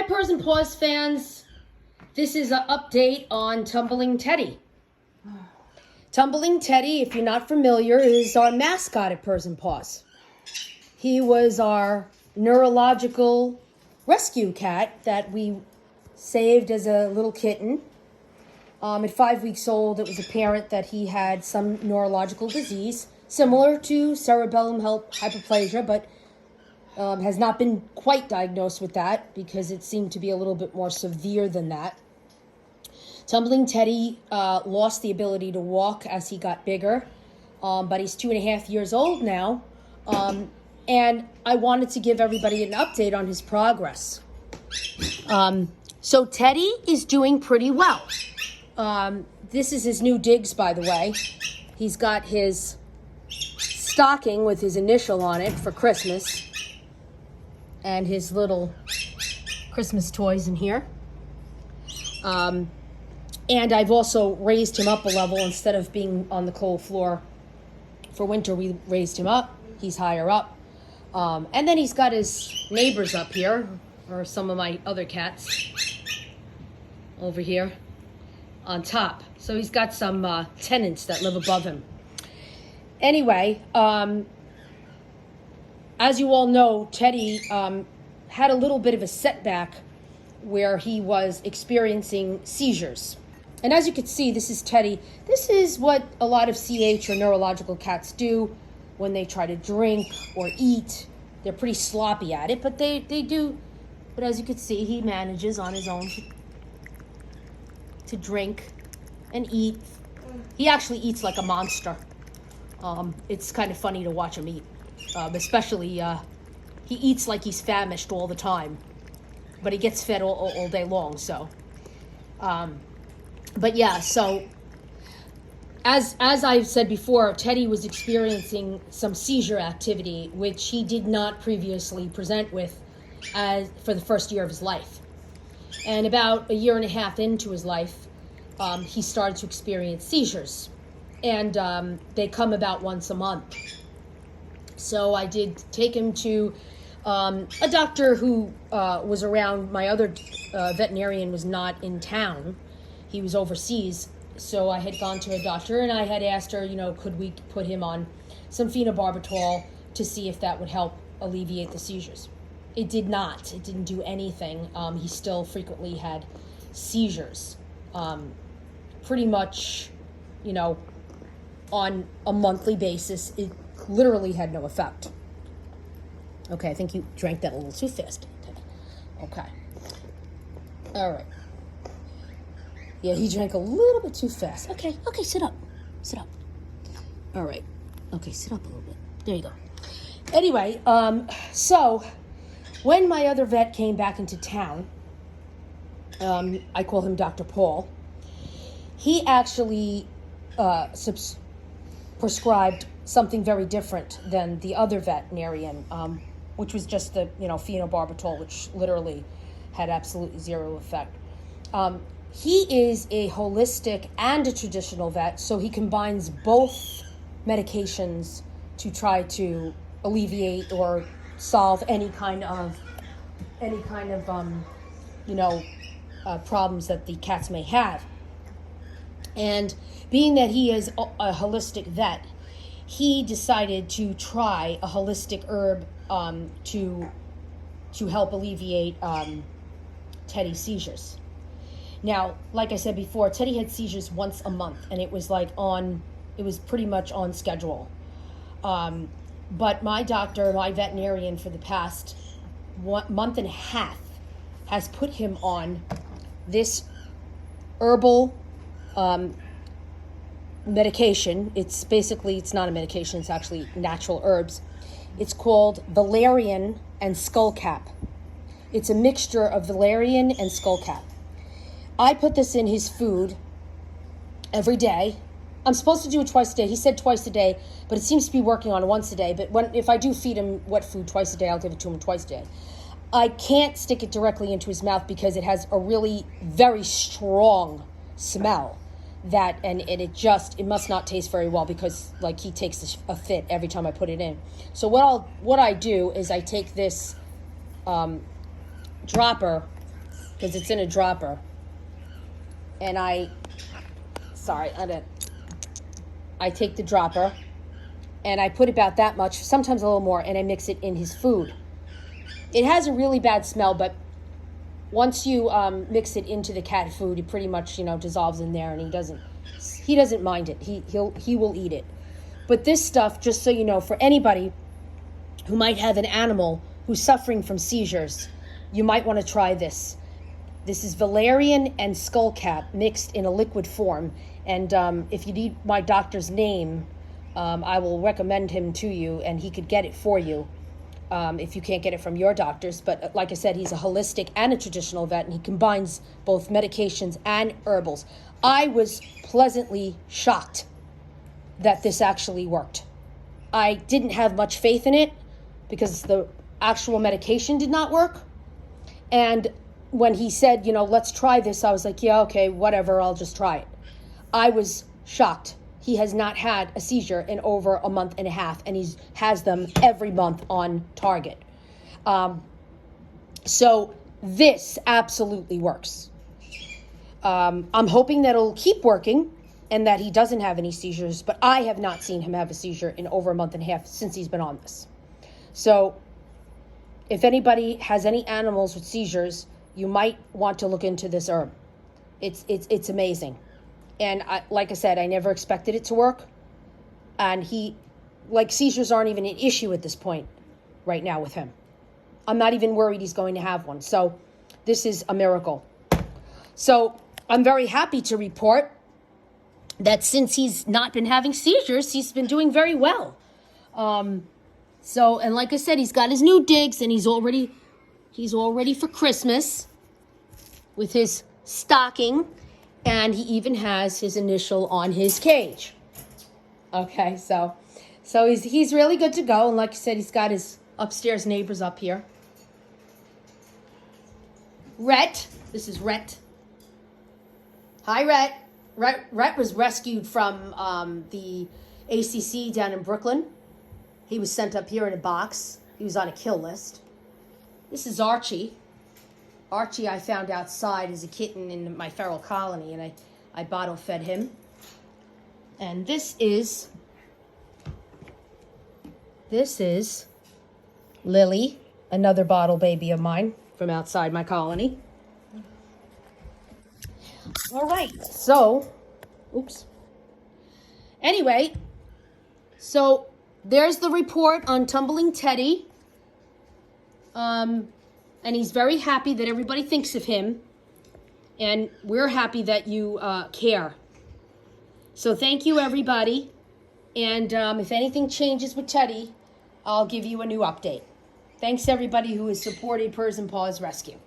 Purrs and Paws fans, this is an update on Tumbling Teddy. Tumbling Teddy, if you're not familiar, is our mascot at Purrs and Paws. He was our neurological rescue cat that we saved as a little kitten. At 5 weeks old, it was apparent that he had some neurological disease similar to cerebellum hypoplasia, but has not been quite diagnosed with that because it seemed to be a little bit more severe than that. Tumbling Teddy lost the ability to walk as he got bigger, but he's 2.5 years old now, and I wanted to give everybody an update on his progress. So Teddy is doing pretty well. This is his new digs, by the way. He's got his stocking with his initial on it for Christmas, and his little Christmas toys in here. And I've also raised him up a level. Instead of being on the cold floor for winter, we raised him up. He's higher up. And then he's got his neighbors up here, or some of my other cats over here on top. So he's got some tenants that live above him. Anyway, as you all know, Teddy had a little bit of a setback where he was experiencing seizures. And as you can see, this is Teddy. This is what a lot of CH or neurological cats do when they try to drink or eat. They're pretty sloppy at it, but they do. But as you can see, he manages on his own to drink and eat. He actually eats like a monster. It's kind of funny to watch him eat. Especially, he eats like he's famished all the time. But he gets fed all day long, so. But yeah, so as I've said before, Teddy was experiencing some seizure activity, which he did not previously present with for the first year of his life. And about 1.5 years into his life, he started to experience seizures. And they come about once a month. So I did take him to a doctor who was around. My other veterinarian was not in town. He was overseas. So I had gone to a doctor and I had asked her, could we put him on some phenobarbital to see if that would help alleviate the seizures. It did not. It didn't do anything. He still frequently had seizures. Pretty much, on a monthly basis. It literally had no effect. Okay, I think you drank that a little too fast. Okay. All right. Yeah, he drank a little bit too fast. Okay, sit up. Sit up. All right. Okay, sit up a little bit. There you go. Anyway, so when my other vet came back into town, I call him Dr. Paul, he actually prescribed something very different than the other veterinarian, which was just the phenobarbital, which literally had absolutely zero effect. He is a holistic and a traditional vet, so he combines both medications to try to alleviate or solve any kind of problems that the cats may have. And being that he is a holistic vet, he decided to try a holistic herb to help alleviate Teddy's seizures. Now, like I said before, Teddy had seizures once a month, and it was pretty much on schedule. But my doctor, my veterinarian, for the past 1.5 months has put him on this herbal medication. It's not a medication, it's actually natural herbs. It's called valerian and skullcap. It's a mixture of valerian and skullcap. I put this in his food every day. I'm supposed to do it twice a day. He said twice a day, but it seems to be working on once a day. But if I do feed him wet food twice a day, I'll give it to him twice a day. I can't stick it directly into his mouth because it has a really very strong smell. It must not taste very well because he takes a fit every time I put it in. So what I do is I take this dropper because it's in a dropper. And I take the dropper and I put about that much, sometimes a little more, and I mix it in his food. It has a really bad smell, but once you mix it into the cat food, it pretty much, dissolves in there, and he doesn't mind it. He will eat it. But this stuff, just so you know, for anybody who might have an animal who's suffering from seizures, you might want to try this. This is valerian and skullcap mixed in a liquid form. And if you need my doctor's name, I will recommend him to you, and he could get it for you if you can't get it from your doctors. But like I said, he's a holistic and a traditional vet, and he combines both medications and herbals. I was pleasantly shocked that this actually worked. I didn't have much faith in it because the actual medication did not work. And when he said, let's try this, I was like, yeah, okay, whatever, I'll just try it. I was shocked. He has not had a seizure in over a month and a half, and he has them every month on target. So this absolutely works. I'm hoping that it'll keep working and that he doesn't have any seizures, but I have not seen him have a seizure in over a month and a half since he's been on this. So if anybody has any animals with seizures, you might want to look into this herb. It's amazing. And like I said, I never expected it to work. And seizures aren't even an issue at this point right now with him. I'm not even worried he's going to have one. So this is a miracle. So I'm very happy to report that since he's not been having seizures, he's been doing very well. And like I said, he's got his new digs, and he's all ready for Christmas with his stocking. And he even has his initial on his cage. Okay, so he's really good to go. And like I said, he's got his upstairs neighbors up here. Rhett, this is Rhett. Hi, Rhett. Rhett was rescued from the ACC down in Brooklyn. He was sent up here in a box. He was on a kill list. This is Archie. Archie I found outside as a kitten in my feral colony, and I bottle fed him. And this is Lily, another bottle baby of mine from outside my colony. All right, so, Anyway, so there's the report on Tumbling Teddy. And he's very happy that everybody thinks of him. And we're happy that you care. So thank you, everybody. And if anything changes with Teddy, I'll give you a new update. Thanks, everybody who has supported Purrs and Paws Rescue.